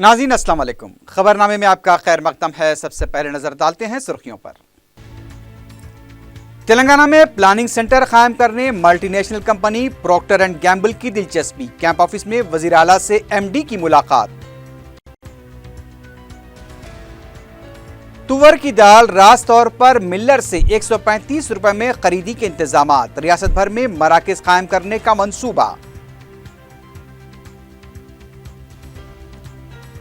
नाज़रीन अस्सलाम वालेकुम। खबरनामे में आपका खैर मकदम है। सबसे पहले नजर डालते हैं सुर्खियों पर। तेलंगाना में प्लानिंग सेंटर कायम करने multinational company Procter and Gamble की दिलचस्पी। कैंप ऑफिस में वजीर आला से एमडी की मुलाकात। तुवर की दाल रास तौर पर मिलर से 135 रुपए में खरीदी के इंतजामात। रियासत भर में मराकज कायम करने का मंसूबा।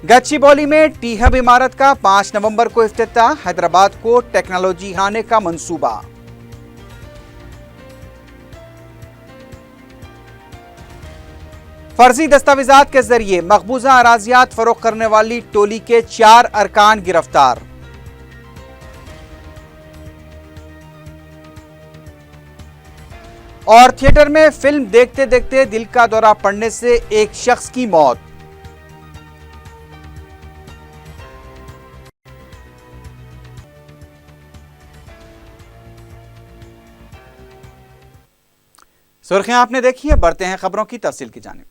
गच्चीबौली में टी हब इमारत का 5 नवंबर को इफ्तिताह। हैदराबाद को टेक्नोलॉजी आने का मंसूबा। फर्जी दस्तावेजात के जरिए मकबूजा अराजियात फरोख्त करने वाली टोली के 4 अरकान गिरफ्तार। और थिएटर में फिल्म देखते देखते दिल का दौरा पड़ने से एक शख्स की मौत। सुर्खियां आपने देखी है, बढ़ते हैं खबरों की तफसील की जानिब।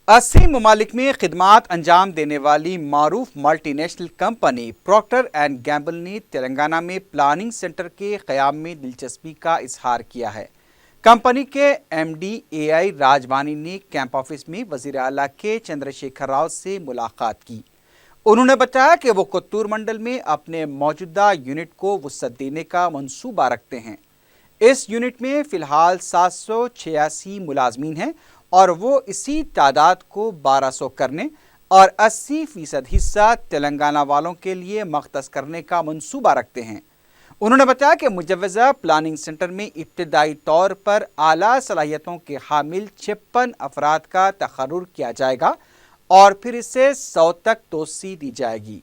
80 ममालिक में खिदमात अंजाम देने वाली मारूफ multinational company Procter and Gamble ने तेलंगाना में प्लानिंग सेंटर के क़याम में दिलचस्पी का इजहार किया है। कंपनी के एमडी एआई राजवानी ने कैंप ऑफिस में वज़ीर आला के चंद्रशेखर राव से मुलाकात की। उन्होंने बताया कि वो कोत्तूर मंडल में अपने मौजूदा यूनिट को वुसअत देने का मंसूबा रखते हैं। इस यूनिट में फ़िलहाल 786 मुलाजमीन हैं और वो इसी तादाद को 1200 करने और 80% हिस्सा तेलंगाना वालों के लिए मख्तस करने का मंसूबा रखते हैं। उन्होंने बताया कि मुजव्वज़ा प्लानिंग सेंटर में इब्तदाई तौर पर आला सलाहियतों के हामिल 56 अफराद का तखर्रुर किया जाएगा और फिर इसे 100 तक तोसी दी जाएगी।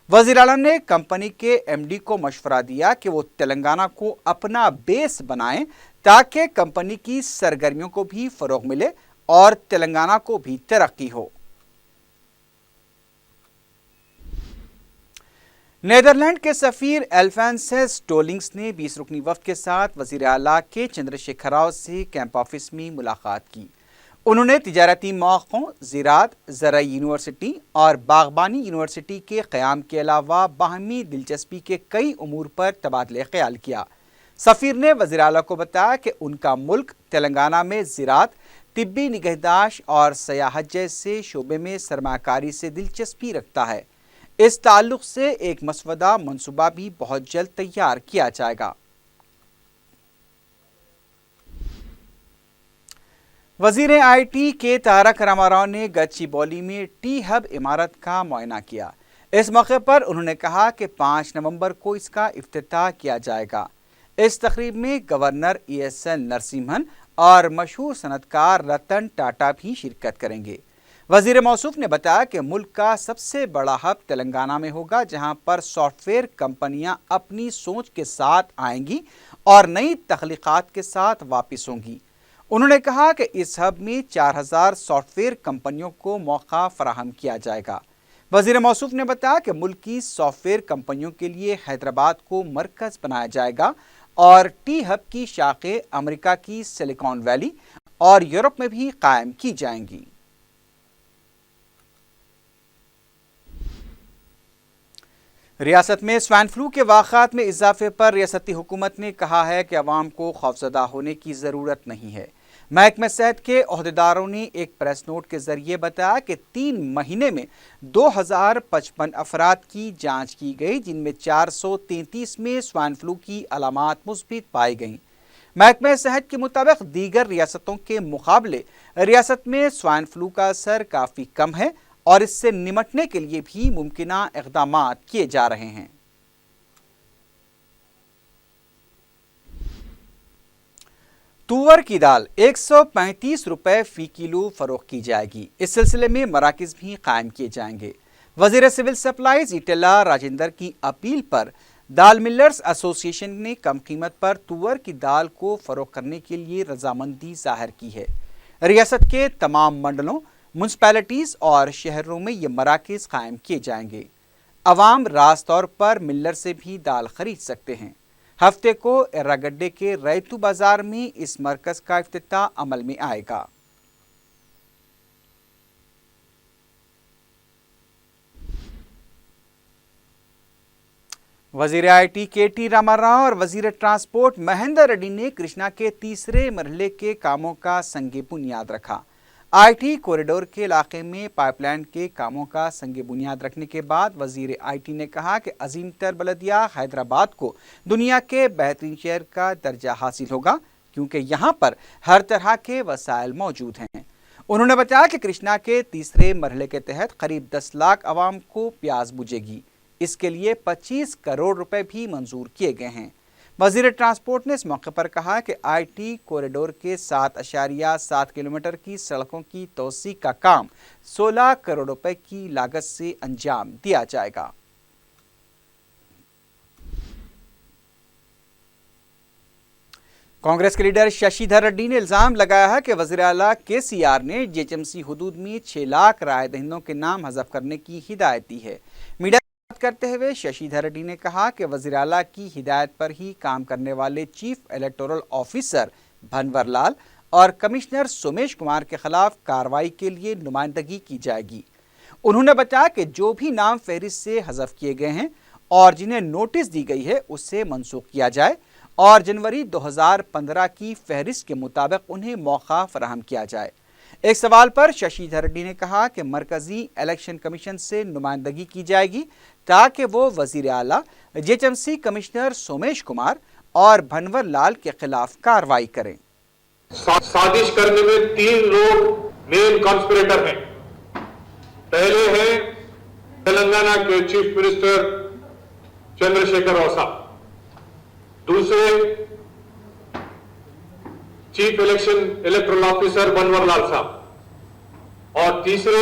वज़ीर आला ने कंपनी के एमडी को मशवरा दिया कि वो तेलंगाना को अपना बेस बनाएं ताकि कंपनी की सरगर्मियों को भी फ़रोग़ मिले और तेलंगाना को भी तरक्की हो। नीदरलैंड के सफ़ीर एल्फेंसेस टोलिंग्स ने 20 रुकनी वफ़द के साथ वज़ीर आला के चंद्रशेखर राव से कैंप ऑफिस में मुलाकात की। उन्होंने तिजारती मौक़ों, ज़राअत, ज़राई यूनिवर्सिटी और बागबानी यूनिवर्सिटी के क़याम के अलावा बाहमी दिलचस्पी के कई उमूर पर तबादले ख़याल किया। सफ़ीर ने वज़ीर आला को बताया कि उनका मुल्क तेलंगाना में ज़राअत, तिब्बी निगहदाश्त और सयाहत जैसे शोबे में सरमाकारी से दिलचस्पी रखता है। इस ताल्लुक़ से एक मसवदा मंसूबा भी बहुत जल्द तैयार किया जाएगा। वज़ीर आईटी के तारक रामाराव ने गच्चीबौली में टी हब इमारत का मुआयना किया। इस मौके पर उन्होंने कहा कि 5 नवंबर को इसका इफ्तिताह किया जाएगा। इस तकरीब में गवर्नर ESL नरसिम्हन और मशहूर सनतकार रतन टाटा भी शिरकत करेंगे। वज़ीर मौसूफ ने बताया कि मुल्क का सबसे बड़ा हब तेलंगाना में होगा, जहां पर सॉफ्टवेयर कंपनियां अपनी सोच के साथ आएंगी और नई तख्लीक़ात के साथ वापस होंगी। उन्होंने कहा कि इस हब में 4000 सॉफ्टवेयर कंपनियों को मौका फराहम किया जाएगा। वज़ीर मौसूफ ने बताया कि मुल्क की सॉफ्टवेयर कंपनियों के लिए हैदराबाद को मरकज़ बनाया जाएगा और टी हब की शाखें अमेरिका की सिलिकॉन वैली और यूरोप में भी कायम की जाएंगी। रियासत में स्वाइन फ्लू के वाक़ात में इजाफे पर रियासती हुकूमत ने कहा है कि अवाम को खौफज़दा होने की ज़रूरत नहीं है। महकमा सेहत के ओहदेदारों ने एक प्रेस नोट के जरिए बताया कि 3 महीने में 2055 अफराद की जांच की गई, जिनमें 433 में स्वाइन फ्लू की अलामात मुस्बित पाई गईं। महकमा सेहत के मुताबिक दीगर रियासतों के मुकाबले रियासत में स्वाइन फ्लू का असर काफ़ी कम है और इससे निमटने के लिए भी मुमकिना इक़दामात किए जा रहे हैं। तुवर की दाल 135 रुपए फ़ी किलो फ़रोख्त की जाएगी। इस सिलसिले में मराकज़ भी कायम किए जाएंगे। वज़ीर सिविल सप्लाईज ईटेला राजेंद्र की अपील पर दाल मिलर्स एसोसिएशन ने कम कीमत पर तुवर की दाल को फ़रोख्त करने के लिए रजामंदी ज़ाहिर की है। रियासत के तमाम मंडलों, म्यूनसिपैलिटीज़ और शहरों में ये मराकज़ कायम किए जाएंगे। अवाम रास्त तौर पर मिलर से भी दाल खरीद सकते हैं। हफ्ते को एर्रागड्डे के रैतु बाजार में इस मरकज का इफ्तिताह अमल में आएगा। वजीर IT KT रामाराव और वजीर ट्रांसपोर्ट महेंद्र रेड्डी ने कृष्णा के तीसरे मरहले के कामों का संग बुनियाद रखा। IT कॉरिडोर के इलाके में पाइपलाइन के कामों का संग बुनियाद रखने के बाद वजीर IT ने कहा कि अजीम तर बलदिया हैदराबाद को दुनिया के बेहतरीन शहर का दर्जा हासिल होगा, क्योंकि यहाँ पर हर तरह के वसाइल मौजूद हैं। उन्होंने बताया कि कृष्णा के तीसरे मरहले के तहत करीब 10 लाख आवाम को प्यास बुझेगी। इसके लिए 25 करोड़ रुपए भी मंजूर किए गए हैं। वजीर ट्रांसपोर्ट ने इस मौके पर कहा कि IT कॉरिडोर के 7.7 किलोमीटर की सड़कों की तोसी का काम 16 करोड़ रुपए की लागत से अंजाम दिया जाएगा। कांग्रेस के लीडर शशिधर रेड्डी ने इल्जाम लगाया है कि वज़ीर आला KCR ने GHMC हुदूद में 6 लाख राय दहिंदों के नाम हज़फ करने की हिदायत दी है। मीडिया करते हुए शशिधर रेड्डी ने कहा कि वज़ीर आला की हिदायत पर ही काम करने वाले चीफ इलेक्टोरल ऑफिसर भनवर लाल और कमिश्नर सोमेश कुमार के खिलाफ कार्रवाई के लिए नुमाइंदगी की जाएगी। उन्होंने बताया कि जो भी नाम फहरिस्त से हज़फ किए गए हैं और जिन्हें नोटिस दी गई है उससे मनसूख किया जाए और जनवरी 2015 की फहरिस्त के मुताबिक उन्हें मौका फराहम किया जाए। एक सवाल पर शशिधर रेड्डी ने कहा कि मरकजी इलेक्शन कमीशन से नुमाइंदगी की जाएगी ताकि वो वजीर आला, GHMC कमिश्नर सोमेश कुमार और भनवर लाल के खिलाफ कार्रवाई करें। साजिश करने में 3 लोग मेन कॉन्स्पिरेटर हैं। पहले हैं तेलंगाना के चीफ मिनिस्टर चंद्रशेखर राव साहब, दूसरे चीफ इलेक्टोरल ऑफिसर बनवर लाल साहब और तीसरे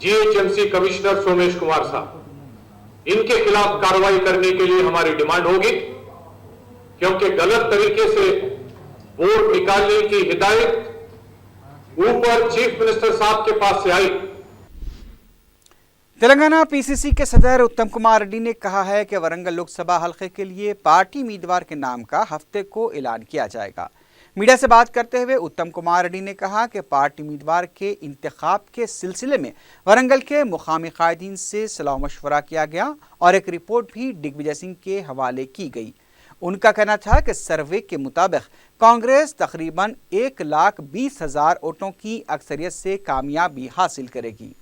GHMC कमिश्नर सोमेश कुमार साहब। इनके खिलाफ कार्रवाई करने के लिए हमारी डिमांड होगी, क्योंकि गलत तरीके से वोट निकालने की हिदायत ऊपर चीफ मिनिस्टर साहब के पास से आई। तेलंगाना PCC के सदर उत्तम कुमार रेड्डी ने कहा है कि वरंगल लोकसभा हल्के के लिए पार्टी उम्मीदवार के नाम का हफ्ते को ऐलान किया जाएगा। मीडिया से बात करते हुए उत्तम कुमार रेड्डी ने कहा कि पार्टी उम्मीदवार के इंतखाब के सिलसिले में वरंगल के मुकामी कायदीन से सलाह मशवरा किया गया और एक रिपोर्ट भी दिग्विजय सिंह के हवाले की गई। उनका कहना था कि सर्वे के मुताबिक कांग्रेस तकरीबन 1,20,000 वोटों की अक्सरियत से कामयाबी हासिल करेगी।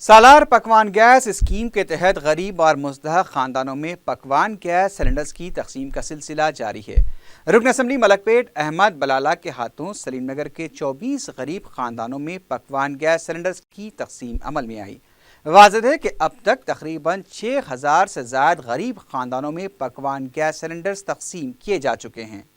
सालार पकवान गैस स्कीम के तहत गरीब और मुस्तहक खानदानों में पकवान गैस सिलेंडर्स की तकसीम का सिलसिला जारी है। रुकन असम्बली मलकपेट अहमद बलाला के हाथों सलीम नगर के 24 गरीब खानदानों में पकवान गैस सिलेंडर्स की तकसीम अमल में आई। वाज़ेह है कि अब तक तकरीबन 6,000 से ज़ायद गरीब खानदानों में पकवान गैस सिलेंडर्स तकसीम किए जा चुके हैं।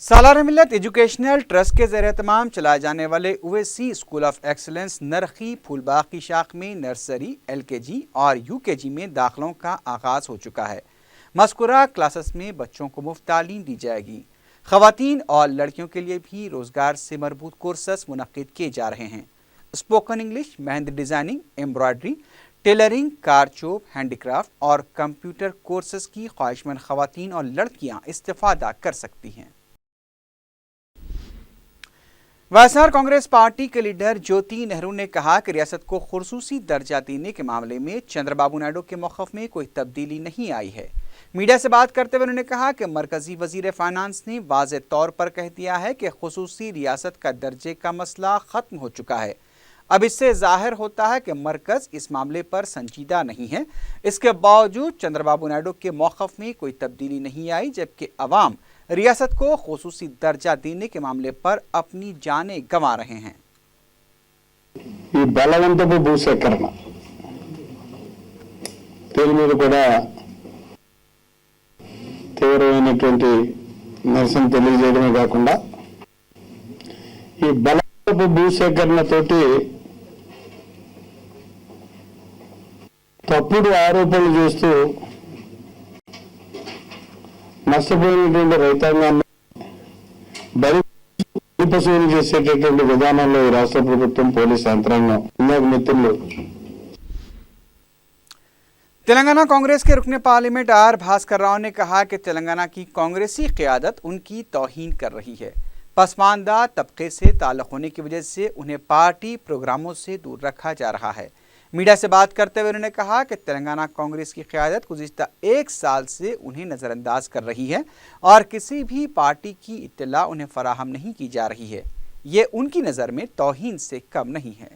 सालार मिल्लत एजुकेशनल ट्रस्ट के ज़ेर तमाम चलाए जाने वाले Owaisi school of excellence Narkhi Phoolbagh की शाख में नर्सरी, LKG और UKG में दाखिलों का आगाज़ हो चुका है। मज़कूरा क्लासेस में बच्चों को मुफ्त तालीम दी जाएगी। ख़वातीन और लड़कियों के लिए भी रोज़गार से मरबूत कोर्सेस मुनक़्क़िद किए जा रहे हैं। Spoken English, mehndi designing, embroidery, tailoring, कारचोब, हैंडीक्राफ्ट और कंप्यूटर कोर्सेस की ख्वाहिशमंद ख़वातीन और लड़कियाँ इस्तेफ़ादा कर सकती हैं। वायएसआर कांग्रेस पार्टी के लीडर ज्योति नेहरू ने कहा कि रियासत को खुसूसी दर्जा देने के मामले में चंद्रबाबू नायडू के मौक़िफ़ में कोई तब्दीली नहीं आई है। मीडिया से बात करते हुए उन्होंने कहा कि मरकजी वजीर फाइनेंस ने वाज़ेह तौर पर कह दिया है कि खुसूसी रियासत का दर्जे का मसला ख़त्म हो चुका है। अब इससे ज़ाहिर होता है कि मरकज़ इस मामले पर संजीदा नहीं है। इसके बावजूद चंद्रबाबू नायडू के मौक़िफ़ में कोई तब्दीली नहीं आई, जबकि अवाम रियासत को खुसूसी दर्जा देने के मामले पर अपनी जानें गंवा रहे हैं। ఈ బలవంతపు భూసేకరణ దీని మీద కూడా తీవ్రమైనటువంటి నిరసన తెలియజేయడమే కాకుండా ఈ బలవంతపు భూసేకరణతోటి తప్పుడు ఆరోపణలు చేస్తూ నష్టపోయినటువంటి రైతాంగాన్ని బలి వసూలు చేసేటటువంటి విధానంలో ఈ రాష్ట్ర ప్రభుత్వం పోలీస్ యంత్రాంగం ఇందాక మిత్రులు तेलंगाना कांग्रेस के रुकने पार्लियामेंट आर भास्कर राव ने कहा कि तेलंगाना की कांग्रेसी क़यादत उनकी तौहीन कर रही है। पसमानदा तबके से ताल्लुक़ होने की वजह से उन्हें पार्टी प्रोग्रामों से दूर रखा जा रहा है। मीडिया से बात करते हुए उन्होंने कहा कि तेलंगाना कांग्रेस की क़यादत गुज़िश्ता 1 साल से उन्हें नज़रअंदाज कर रही है और किसी भी पार्टी की इत्तला उन्हें फराहम नहीं की जा रही है। ये उनकी नज़र में तौहीन से कम नहीं है।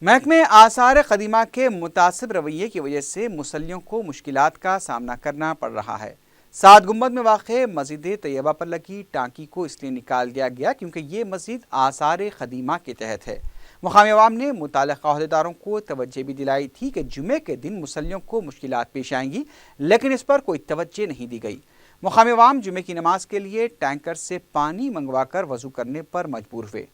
महकमे आसार क़दीमा के मुतासिब रवैये की वजह से मुसल्लियों को मुश्किलात का सामना करना पड़ रहा है। 7 गुंबद में वाक़े मस्जिद तैयबा पर लगी टांकी को इसलिए निकाल दिया गया क्योंकि ये मस्जिद आसार क़दीमा के तहत है। मुक़ामी अवाम ने मुताल्लिक़ा अहदेदारों को तवज्जो भी दिलाई थी कि जुमे के दिन मुसल्लियों को मुश्किलात पेश आएंगी, लेकिन इस पर कोई तवज्जो नहीं दी गई। मुक़ामी अवाम जुमे की नमाज के लिए टैंकर से पानी मंगवा कर वज़ू करने पर मजबूर हुए।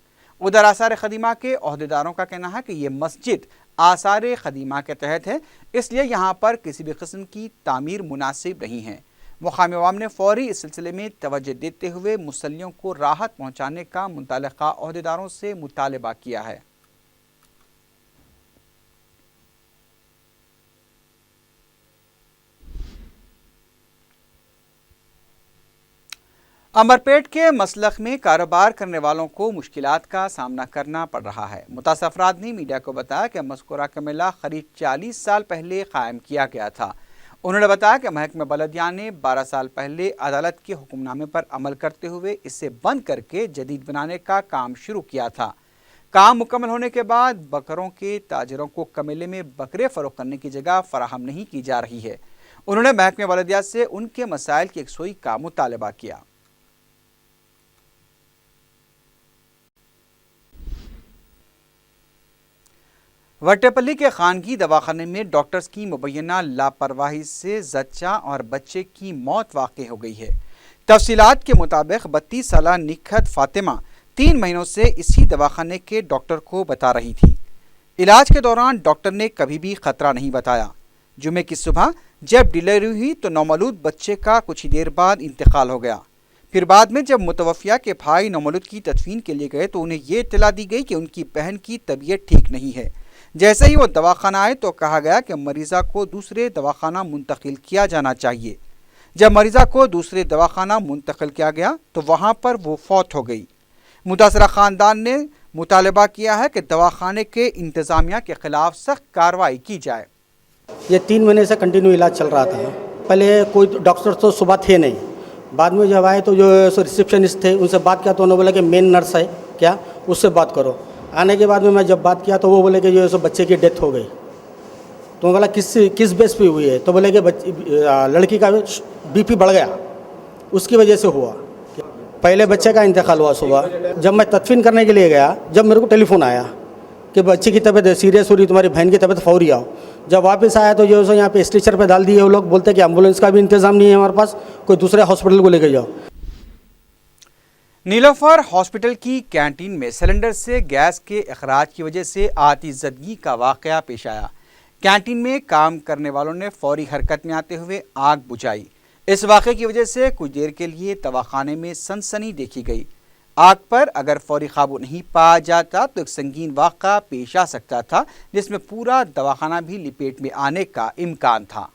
उधर आसार क़दीमा के अहदेदारों का कहना है कि ये मस्जिद आसार क़दीमा के तहत है, इसलिए यहाँ पर किसी भी किस्म की तामीर मुनासिब नहीं है। मुक़ामी अवाम ने फ़ौरी इस सिलसिले में तवज्जो देते हुए मुसल्लियों को राहत पहुँचाने का मुतल्लिक़ा अहदेदारों से मुतालबा किया है। अमरपेट के मसलक में कारोबार करने वालों को मुश्किलात का सामना करना पड़ रहा है। मुतासिर अफराद ने मीडिया को बताया कि मज़कूरा का मेला करीब 40 साल पहले कायम किया गया था। उन्होंने बताया कि महकमा बलदिया ने 12 साल पहले अदालत के हुक्मनामे पर अमल करते हुए इसे बंद करके जदीद बनाने का काम शुरू किया था। काम मुकम्मल होने के बाद बकरों के ताजरों को कमेले में बकरे फ़रोख्त करने की जगह फराहम नहीं की जा रही है। उन्होंने महकमा बलदिया से उनके मसाइल की यकसुई का मुतालबा किया। वट्टेपल्ली के खानगी दवाखाने में डॉक्टर्स की मुबैना लापरवाही से जच्चा और बच्चे की मौत वाक़ हो गई है। तफसीलात के मुताबिक 32 साला निखत फातिमा 3 महीनों से इसी दवाखाने के डॉक्टर को बता रही थी। इलाज के दौरान डॉक्टर ने कभी भी ख़तरा नहीं बताया। जुमे की सुबह जब डिलीवरी हुई तो नौमौलूद बच्चे का कुछ ही देर बाद इंतकाल हो गया। फिर बाद में जब मुतवफ़िया के भाई नौमौलूद की तदफीन के लिए गए तो उन्हें ये इत्तला दी गई कि उनकी बहन की तबीयत ठीक नहीं है। जैसे ही वो दवाखाना आए तो कहा गया कि मरीज़ा को दूसरे दवाखाना मुंतकिल किया जाना चाहिए। जब मरीज़ा को दूसरे दवाखाना मुंतकिल किया गया तो वहाँ पर वो फौत हो गई। मुतासरा ख़ानदान ने मुतालबा किया है कि दवाखाने के इंतज़ामिया के ख़िलाफ़ सख्त कार्रवाई की जाए। ये 3 महीने से कंटिन्यू इलाज चल रहा था। पहले कोई डॉक्टर तो सुबह थे नहीं, बाद में जब आए तो जो रिसेप्शनिस्ट थे उनसे बात किया तो उन्होंने बोला कि मेन नर्स है क्या, उससे बात करो। आने के बाद में मैं जब बात किया तो वो बोले कि जो है सो बच्चे की डेथ हो गई। तो मैं बोला किस बेस पे हुई है, तो बोले कि लड़की का बीपी बढ़ गया, उसकी वजह से हुआ। पहले बच्चे का इंतकाल हुआ सुबह। जब मैं तदफीन करने के लिए गया, जब मेरे को टेलीफोन आया कि बच्चे की तबीयत सीरियस हो रही, तुम्हारी बहन की तबीयत फौरी आओ। जब वापस आया तो जो है सो यहाँ पे स्ट्रेचर पे डाल दिए। वो लोग बोलते कि एम्बुलेंस का भी इंतज़ाम नहीं है हमारे पास, कोई दूसरे हॉस्पिटल को लेके जाओ। नीलोफर हॉस्पिटल की कैंटीन में सिलेंडर से गैस के अखराज की वजह से आतिशज़दगी का वाक़या पेश आया। कैंटीन में काम करने वालों ने फौरी हरकत में आते हुए आग बुझाई। इस वाक़े की वजह से कुछ देर के लिए दवाखाने में सनसनी देखी गई। आग पर अगर फौरी काबू नहीं पाया जाता तो एक संगीन वाक़ा पेश आ सकता था, जिसमें पूरा दवाखाना भी लपेट में आने का इम्कान था।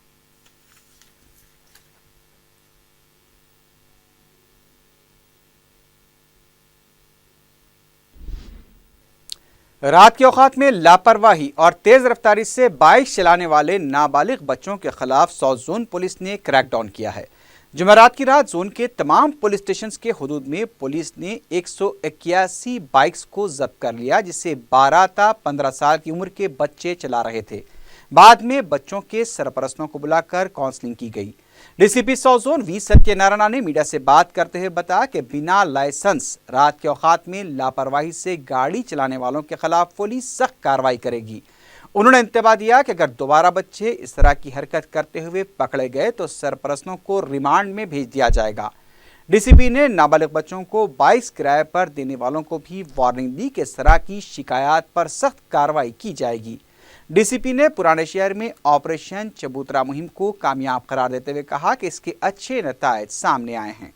रात के औकात में लापरवाही और तेज़ रफ्तारी से बाइक चलाने वाले नाबालिग बच्चों के खिलाफ साउथ जोन पुलिस ने क्रैकडाउन किया है। जुमेरात की रात जोन के तमाम पुलिस स्टेशन के हुदूद में पुलिस ने 181 बाइक्स को जब्त कर लिया, जिसे 12 था 15 साल की उम्र के बच्चे चला रहे थे। बाद में बच्चों के सरपरस्तों को बुलाकर काउंसलिंग की गई। DCP south zone V Satyanarayana ने मीडिया से बात करते हुए बताया कि बिना लाइसेंस रात के औकात में लापरवाही से गाड़ी चलाने वालों के खिलाफ पुलिस सख्त कार्रवाई करेगी। उन्होंने इंतबाह दिया कि अगर दोबारा बच्चे इस तरह की हरकत करते हुए पकड़े गए तो सरपरस्तों को रिमांड में भेज दिया जाएगा। डीसीपी ने नाबालिग बच्चों को बाइक्स किराए पर देने वालों को भी वार्निंग दी कि इस तरह की शिकायत पर सख्त कार्रवाई की जाएगी। डीसीपी ने पुराने शहर में ऑपरेशन चबूतरा मुहिम को कामयाब करार देते हुए कहा कि इसके अच्छे नतायज सामने आए हैं।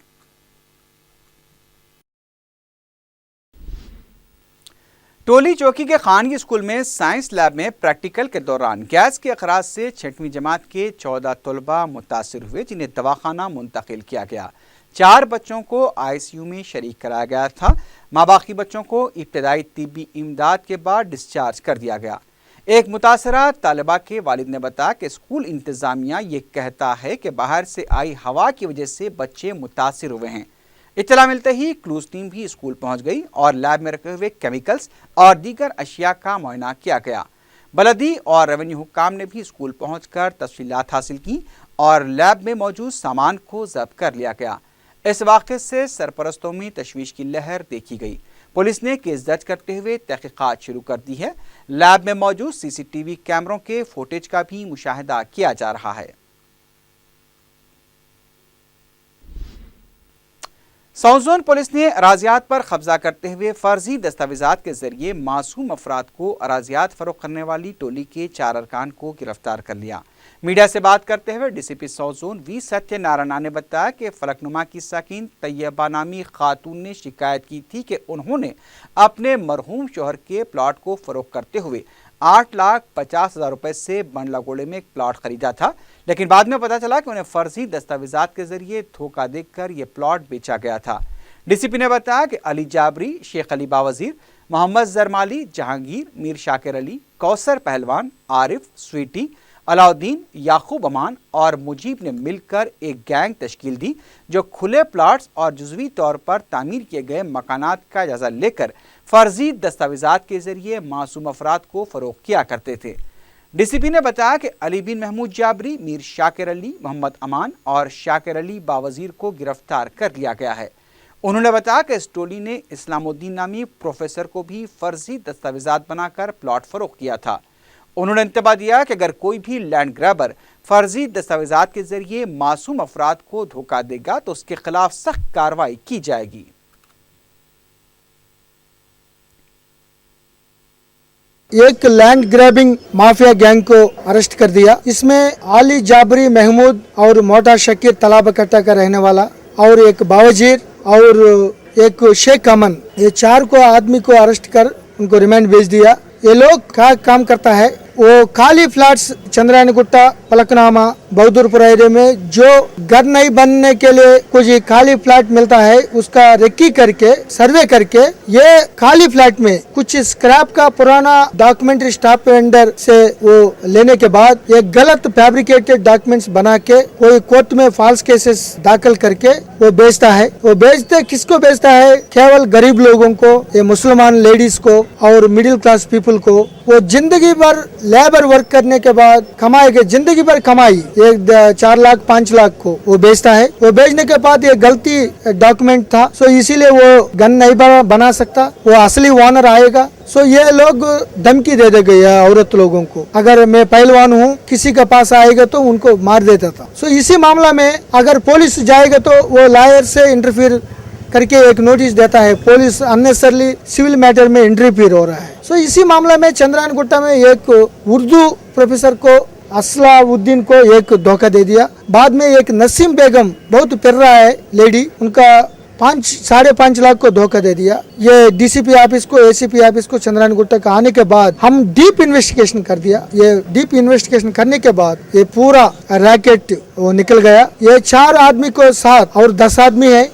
टोली चौकी के खानगी स्कूल में साइंस लैब में प्रैक्टिकल के दौरान गैस के अखराज से 6वीं जमात के 14 तलबा मुतासिर हुए, जिन्हें दवाखाना मुंतकिल किया गया। 4 बच्चों को आईसीयू में शरीक कराया गया था। बाकी बच्चों को इब्तदाई तिब्बी इमदाद के बाद डिस्चार्ज कर दिया गया। एक मुतासरा तालिबा के वालिद ने बताया कि स्कूल इंतजामिया ये कहता है कि बाहर से आई हवा की वजह से बच्चे मुतासिर हुए हैं। इत्तला मिलते ही क्लूज टीम भी स्कूल पहुंच गई और लैब में रखे हुए केमिकल्स और दीगर अशिया का मुआयना किया गया। बलदी और रेवेन्यू हुक्काम ने भी स्कूल पहुंचकर तफसीलात हासिल की और लैब में मौजूद सामान को जब्त कर लिया गया। इस वाक़े से सरपरस्तों में तशवीश की लहर देखी गई। पुलिस ने केस दर्ज करते हुए तहकीकात शुरू कर दी है। लैब में मौजूद सीसीटीवी कैमरों के फुटेज का भी मुशाहिदा किया जा रहा है। साउथ जोन पुलिस ने अराजियात पर कब्जा करते हुए फर्जी दस्तावेजात के जरिए मासूम अफराद को अराजियात फरोख्त करने वाली टोली के 4 अरकान को गिरफ्तार कर लिया। मीडिया से बात करते हुए DCP south zone V Satyanarayana ने बताया कि फलकनुमा की साकिन तैयबा नामी खातून ने शिकायत की थी कि उन्होंने अपने मरहूम शौहर के प्लॉट को फरोख्त करते हुए 8,50,000 रुपए से बंडलागोड़े में एक प्लॉट खरीदा था, लेकिन बाद में पता चला कि उन्हें फर्जी दस्तावेजात के जरिए धोखा देकर यह प्लॉट बेचा गया था। डीसीपी ने बताया कि अली जाबरी, शेख अली बावजीर, मोहम्मद जरमाली, जहांगीर, मीर शाकिर अली, कौसर पहलवान, आरिफ, स्वीटी, अलाउद्दीन, याकूब अमान और मुजीब ने मिलकर एक गैंग तश्कील दी जो खुले प्लाट्स और जुज़वी तौर पर तामीर किए गए मकानात का जायजा लेकर फर्जी दस्तावेजात के जरिए मासूम अफराद को फरोख्त किया करते थे। डीसीपी ने बताया कि अली बिन महमूद जाबरी, मीर शाकिर अली, मोहम्मद अमान और शाकिर अली बावजीर को गिरफ्तार कर लिया गया है। उन्होंने बताया कि इस टोली ने इस्लामुद्दीन नामी प्रोफेसर को भी फर्जी दस्तावेजात बनाकर प्लॉट फरोख्त किया था। उन्होंने इंतबा दिया कि अगर कोई भी लैंड ग्रैबर फर्जी दस्तावेजात के जरिए मासूम अफराद को धोखा देगा तो उसके खिलाफ सख्त कार्रवाई की जाएगी। एक लैंड ग्रैबिंग माफिया गैंग को अरेस्ट कर दिया। इसमें अली जाबरी महमूद और मोटा शकीर तालाब कट्टा का रहने वाला और एक बावजीर और एक शेख अमन, ये 4 को आदमी को अरेस्ट कर उनको रिमांड भेज दिया। ये लोग क्या काम करता है, वो खाली फ्लैट्स चंद्रायन गुट्टा, पलकनामा, बहादुरपुर एरिया में जो घर नहीं बनने के लिए कुछ खाली फ्लैट मिलता है उसका रेकी करके सर्वे करके ये खाली फ्लैट में कुछ स्क्रैप का पुराना डॉक्यूमेंट्री स्टाफ वेंडर से वो लेने के बाद ये गलत फैब्रिकेटेड डॉक्यूमेंट्स बना के कोई कोर्ट में फॉल्स केसेस दाखिल करके वो बेचता है। वो बेचते किसको बेचता है? केवल गरीब लोगों को, ये मुसलमान लेडीज को और मिडिल क्लास पीपल को। वो जिंदगी भर लेबर वर्क करने के बाद कमाएगा, जिंदगी भर कमाई 4 लाख 5 लाख को वो बेचता है। वो बेचने के बाद ये गलती डॉक्यूमेंट था, सो इसीलिए वो गन नहीं बना सकता, वो असली ओनर आएगा। सो ये लोग धमकी दे गए औरत लोगों को, अगर मैं पहलवान हूँ किसी के पास आएगा तो उनको मार देता था। सो इसी मामला में अगर पुलिस जाएगा तो वो लॉयर से इंटरफियर करके एक नोटिस देता है। पुलिस अननेसेसरली सिविल मैटर में इंटरफियर हो रहा है। सो इसी मामला में चंद्रायन गुट्टा में एक उर्दू प्रोफेसर को असलाउद्दीन को एक धोखा दे दिया। बाद में एक नसीम बेगम बहुत पिर रहा है लेडी, उनका 5.5 लाख को धोखा दे दिया। ये डीसीपी ऑफिस को, एसीपी ऑफिस को चंद्रायन गुट्टा का आने के बाद हम डीप इन्वेस्टिगेशन कर दिया। ये डीप इन्वेस्टिगेशन करने के बाद ये पूरा रैकेट वो निकल गया। ये 4 आदमी को साथ और 10 आदमी है।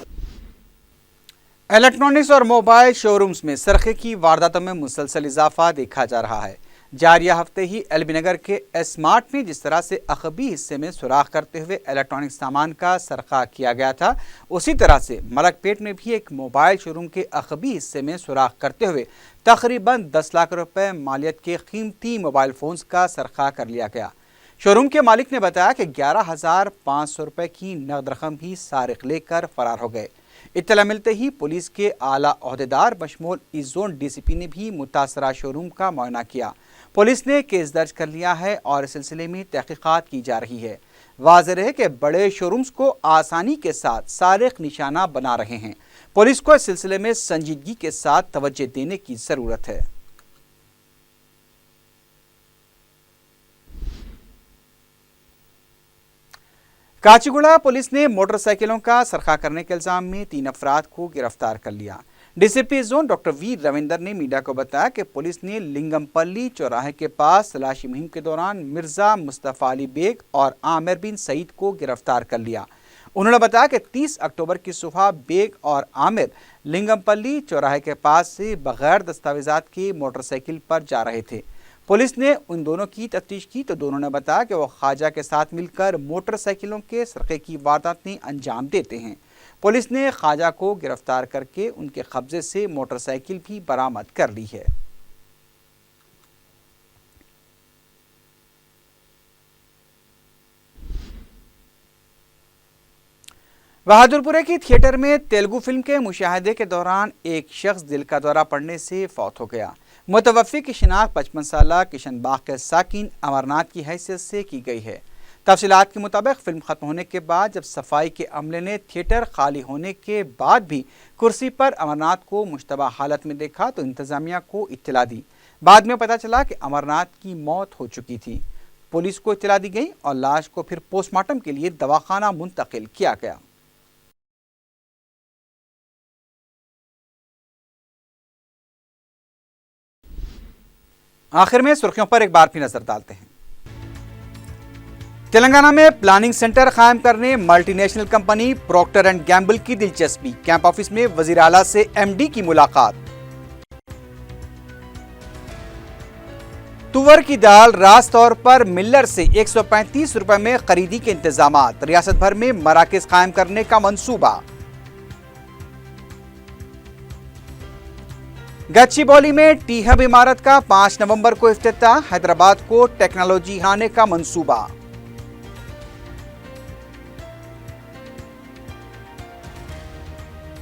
इलेक्ट्रॉनिक्स और मोबाइल शोरूम्स में सरखे की वारदातों में मुसलसल इजाफा देखा जा रहा है। जारिया हफ्ते ही एलबी नगर के स्मार्ट में जिस तरह से अखबी हिस्से में सुराख करते हुए इलेक्ट्रॉनिक सामान का सरखा किया गया था, उसी तरह से मलकपेट में भी एक मोबाइल शोरूम के अखबी हिस्से में सुराख करते हुए तकरीबन 10 लाख रुपए मालियत के कीमती मोबाइल फ़ोन्स का सरखा कर लिया गया। शोरूम के मालिक ने बताया कि 11,500 रुपये की नकद रकम भी सारिक लेकर फरार हो गए। इत्तला मिलते ही पुलिस के आला ओहदेदार बशमूल ईस्ट जोन डीसीपी ने भी मुतासरा शोरूम का मुआयना किया। पुलिस ने केस दर्ज कर लिया है और इस सिलसिले में तहकीकात की जा रही है। वाज़ेह है कि बड़े शोरूम्स को आसानी के साथ सारिक निशाना बना रहे हैं। पुलिस को इस सिलसिले में संजीदगी के साथ तवज्जो देने की ज़रूरत है। काचीगुड़ा पुलिस ने मोटरसाइकिलों का सरखा करने के इल्जाम में 3 अफराद को गिरफ्तार कर लिया। DCP zone doctor V Ravinder ने मीडिया को बताया कि पुलिस ने लिंगमपल्ली चौराहे के पास तलाशी मुहिम के दौरान मिर्जा मुस्तफ़ा अली बेग और आमिर बिन सईद को गिरफ्तार कर लिया। उन्होंने बताया कि 30 अक्टूबर की सुबह बेग और आमिर लिंगमपल्ली चौराहे के पास से बगैर दस्तावेजात के मोटरसाइकिल पर जा रहे थे। पुलिस ने उन दोनों की तफ्तीश की तो दोनों ने बताया कि वो ख्वाजा के साथ मिलकर मोटरसाइकिलों के सरक़े की वारदातें अंजाम देते हैं। पुलिस ने ख्वाजा को गिरफ्तार करके उनके कब्जे से मोटरसाइकिल भी बरामद कर ली है। बहादुरपुरे की थिएटर में तेलुगु फिल्म के मुशाहिदे के दौरान एक शख्स दिल का दौरा पड़ने से फौत हो गया। मुतवफ़्फ़ी की शिनाख्त 55 साला किशन बाग के साकिन अमरनाथ की हैसियत से की गई है। तफसीलात के मुताबिक फिल्म खत्म होने के बाद जब सफाई के अमले ने थिएटर खाली होने के बाद भी कुर्सी पर अमरनाथ को मुश्तबा हालत में देखा तो इंतजामिया को इत्तला दी। बाद में पता चला कि अमरनाथ की मौत हो चुकी थी। पुलिस को इत्तला दी गई और लाश को फिर पोस्टमार्टम के लिए दवाखाना मुंतकिल किया गया। आखिर में सुर्खियों पर एक बार फिर नजर डालते हैं। तेलंगाना में प्लानिंग सेंटर कायम करने multinational company Procter and Gamble की दिलचस्पी। कैंप ऑफिस में वजीर आला से एमडी की मुलाकात। तुवर की दाल रास तौर पर मिलर से 135 रुपए में खरीदी के इंतजामात। रियासत भर में मराकज कायम करने का मंसूबा। गच्चीबौली में टी हब इमारत का 5 नवंबर को इफ्तिताह। हैदराबाद को टेक्नोलॉजी आने का मंसूबा।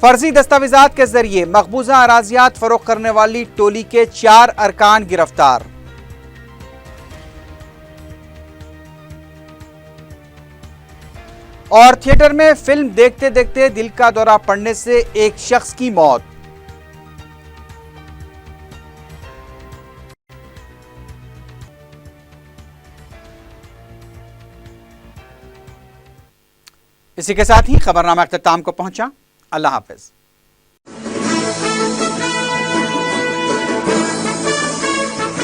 फर्जी दस्तावेजात के जरिए मकबूजा अराजियात फरोख्त करने वाली टोली के 4 अरकान गिरफ्तार। और थिएटर में फिल्म देखते देखते दिल का दौरा पड़ने से एक शख्स की मौत। इसी के साथ ही खबरनामा अख्ताम को पहुंचा। अल्लाह हाफिज।